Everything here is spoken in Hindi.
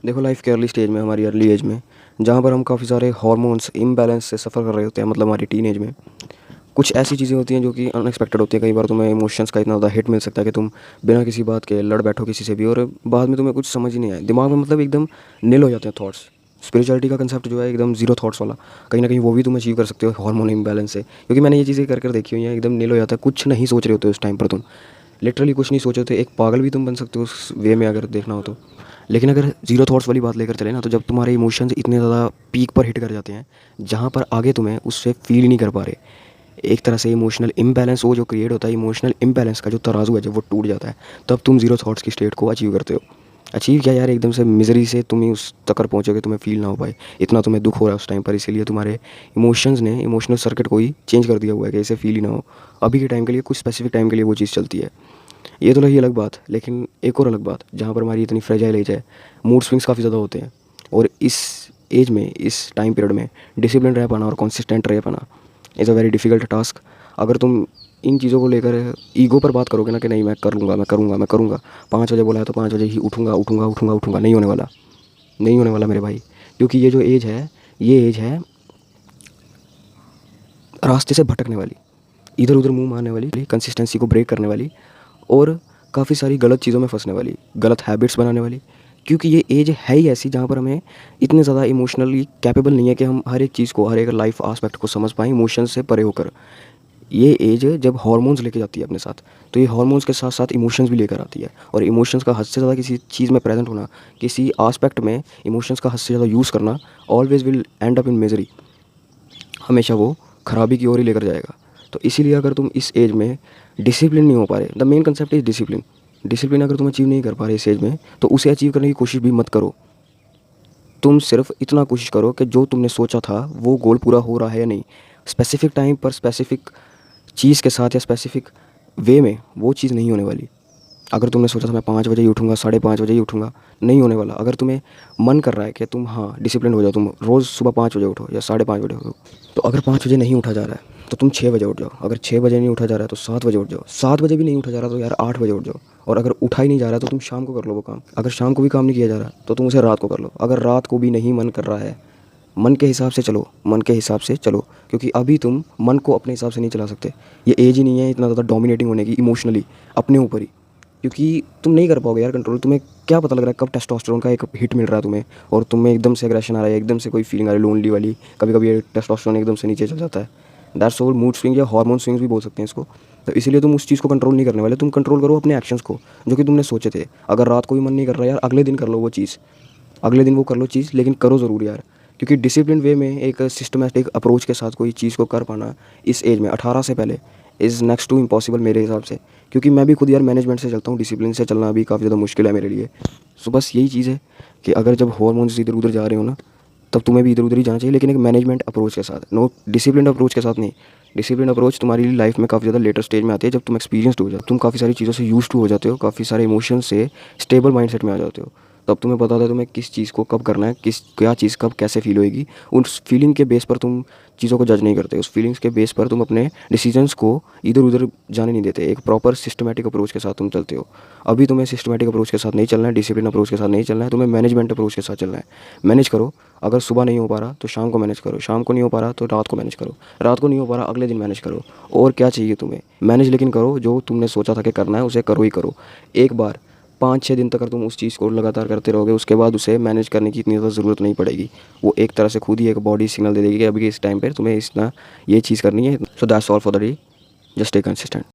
देखो लाइफ के अर्ली स्टेज में, हमारी अर्ली एज में, जहाँ पर हम काफ़ी सारे हार्मोन्स इम्बैलेंस से सफ़र कर रहे होते हैं, मतलब हमारी टीन एज में कुछ ऐसी चीज़ें होती हैं जो कि अनएक्सपेक्टेड होती हैं। कई बार तुम्हें इमोशंस का इतना ज़्यादा हिट मिल सकता है कि तुम बिना किसी बात के लड़ बैठो किसी से भी, और बाद में तुम्हें कुछ समझ ही नहीं आए, दिमाग में मतलब एकदम नील हो जाते हैं थॉट्स। स्पिरिचुअलिटी का कंसेप्ट जो है एकदम जीरो थॉट्स वाला, कहीं ना कहीं वो भी तुम अचीव कर सकते हो हार्मोन इम्बैलेंस से, क्योंकि मैंने ये चीज़ें कर कर देखी हुई हैं। एकदम नील हो जाता है, कुछ नहीं सोच रहे होते उस टाइम पर तुम, लिटरली कुछ नहीं सोचे होते। एक पागल भी तुम बन सकते हो उस वे में अगर देखना हो तो। लेकिन अगर जीरो थॉट्स वाली बात लेकर चले ना, तो जब तुम्हारे इमोशंस इतने ज़्यादा पीक पर हिट कर जाते हैं जहाँ पर आगे तुम्हें उससे फील ही नहीं कर पा रहे, एक तरह से इमोशनल इम्बैलेंस वो जो क्रिएट होता है, इमोशनल इम्बैलेंस का जो तराजू है जब वो टूट जाता है, तब तुम जीरो थॉट्स की स्टेट को अचीव करते हो। अचीव क्या यार, एकदम से मिजरी से तुम ही उस तक पहुँचोगे, तुम्हें फील ना हो पाए, इतना तुम्हें दुख हो रहा है उस टाइम पर, इसीलिए तुम्हारे इमोशंस ने इमोशनल सर्किट को ही चेंज कर दिया हुआ है कि इसे फील ही ना हो। अभी के टाइम के लिए, कुछ स्पेसिफिक टाइम के लिए वो चीज़ चलती है। ये तो रही अलग बात, लेकिन एक और अलग बात जहाँ पर हमारी इतनी फ्रेजाइल एज है, मूड स्विंग्स काफ़ी ज़्यादा होते हैं, और इस एज में, इस टाइम पीरियड में डिसिप्लिन रह पाना और कंसिस्टेंट रह पाना is a very difficult task. अगर तुम इन चीज़ों को लेकर ईगो पर बात करोगे ना कि नहीं मैं कर लूँगा, मैं करूँगा, मैं करूँगा, 5 बजे बोला है तो 5 बजे ही उठूँगा उठूँगा उठूँगा उठूँगा, नहीं होने वाला, नहीं होने वाला मेरे भाई। क्योंकि ये जो एज है, ये एज है रास्ते से भटकने वाली, इधर उधर मुंह मारने वाली, कंसिस्टेंसी को ब्रेक करने वाली, और काफ़ी सारी गलत चीज़ों में फंसने वाली, गलत हैबिट्स बनाने वाली। क्योंकि ये एज है ही ऐसी जहाँ पर हमें इतने ज़्यादा इमोशनली कैपेबल नहीं है कि हम हर एक चीज़ को, हर एक लाइफ आस्पेक्ट को समझ पाएँ इमोशन से परे होकर। ये एज जब हार्मोन्स लेके जाती है अपने साथ, तो ये हार्मोन्स के साथ साथ इमोशंस भी लेकर आती है, और इमोशंस का हद से ज़्यादा किसी चीज़ में प्रेजेंट होना, किसी आस्पेक्ट में इमोशंस का हद से ज़्यादा यूज़ करना, always will and up in misery, हमेशा वो खराबी की ओर ही लेकर जाएगा। तो इसीलिए अगर तुम इस एज में डिसिप्लिन नहीं हो पा रहे, the main concept is discipline. Discipline अगर तुम अचीव नहीं कर पा रहे इस एज में, तो उसे अचीव करने की कोशिश भी मत करो। तुम सिर्फ इतना कोशिश करो कि जो तुमने सोचा था वो गोल पूरा हो रहा है या नहीं, स्पेसिफिक टाइम पर स्पेसिफिक चीज़ के साथ या स्पेसिफिक वे में वो चीज़ नहीं होने वाली। अगर तुमने सोचा था मैं 5 बजे ही उठूँगा, 5:30 बजे ही उठूँगा, नहीं होने वाला। अगर तुम्हें मन कर रहा है कि तुम हाँ डिसिप्लिन हो जाओ, तुम रोज़ सुबह 5 बजे उठो या 5:30 बजे उठो, तो अगर 5 बजे नहीं उठा जा रहा है तो तुम 6 बजे उठ जाओ। अगर 6 बजे नहीं उठा जा रहा है तो 7 बजे उठ जाओ। 7 बजे भी नहीं उठा जा रहा तो यार 8 बजे उठ जाओ। और अगर उठा ही नहीं जा रहा तो तुम शाम को कर लो वो काम। अगर शाम को भी काम नहीं किया जा रहा तो तुम उसे रात को कर लो। अगर रात को भी नहीं मन कर रहा है, मन के हिसाब से चलो, मन के हिसाब से चलो, क्योंकि अभी तुम मन को अपने हिसाब से नहीं चला सकते। ये एज ही नहीं है इतना ज़्यादा डोमिनेटिंग होने की इमोशनली अपने ऊपर ही, क्योंकि तुम नहीं कर पाओगे यार कंट्रोल। तुम्हें क्या पता लग रहा है कब टेस्टोस्टेरोन का एक हिट मिल रहा है तुम्हें, और तुम्हें एकदम से एग्रेशन आ रहा है, एकदम से कोई फीलिंग आ रही है लोनली वाली। कभी कभी ये टेस्टोस्टेरोन एकदम से नीचे चल जाता है, दैट्स ऑल मूड स्विंग या हार्मोन स्विंग्स भी बोल सकते हैं इसको। तो इसीलिए तुम उस चीज़ को कंट्रोल नहीं करने वाले, तुम कंट्रोल करो अपने एक्शंस को जो कि तुमने सोचे थे। अगर रात को भी मन नहीं कर रहा यार, अगले दिन कर लो वो चीज़, अगले दिन वो कर लो चीज़, लेकिन करो ज़रूर यार। क्योंकि डिसिप्लिन वे में एक सिस्टमैटिक अप्रोच के साथ कोई चीज़ को कर पाना इस एज में 18 से पहले इज़ नेक्स्ट टू इम्पॉसिबल मेरे हिसाब से। क्योंकि मैं भी खुद यार मैनेजमेंट से चलता हूँ, डिसिप्लिन से चलना अभी काफ़ी ज़्यादा मुश्किल है मेरे लिए। सो बस यही चीज़ है कि अगर जब हार्मोन्स इधर उधर जा रहे हो ना, तब तुम्हें भी इधर उधर ही जाना चाहिए, लेकिन एक मैनेजमेंट अप्रोच के साथ, नो डिसिप्लिन अप्रोच के साथ नहीं। डिसिप्लिन अप्रोच तुम्हारी लाइफ में काफ़ी ज़्यादा लेटर स्टेज में आती है, जब तुम एक्सपीरियंस्ड हो जाते, तुम काफ़ी सारी चीज़ों से यूज्ड टू हो जाते हो, काफ़ी सारे इमोशन से स्टेबल माइंडसेट में आ जाते हो। तब तुम्हें पता था तुम्हें किस चीज़ को कब करना है, किस क्या चीज़ कब कैसे फील होएगी। उस फीलिंग के बेस पर तुम चीज़ों को जज नहीं करते, उस फीलिंग्स के बेस पर तुम अपने डिसीजंस को इधर उधर जाने नहीं देते। एक प्रॉपर सिस्टमैटिक अप्रोच के साथ तुम चलते हो। अभी तुम्हें सिस्टमैटिक अप्रोच के साथ नहीं चलना है, डिसिप्लिन अप्रोच के साथ नहीं चलना है, तुम्हें मैनेजमेंट अप्रोच के साथ चलना है। मैनेज करो, अगर सुबह नहीं हो पा रहा तो शाम को मैनेज करो, शाम को नहीं हो पा रहा तो रात को मैनेज करो, रात को नहीं हो पा रहा अगले दिन मैनेज करो। और क्या चाहिए तुम्हें, मैनेज लेकिन करो, जो तुमने सोचा था कि करना है उसे करो ही करो। एक बार 5-6 दिन तक अगर तुम उस चीज़ को लगातार करते रहोगे, उसके बाद उसे मैनेज करने की इतनी ज़्यादा ज़रूरत नहीं पड़ेगी। वो एक तरह से खुद ही एक बॉडी सिग्नल दे देगी कि अभी इस टाइम पर तुम्हें इतना ये चीज़ करनी है। So that's all for the day, just stay consistent.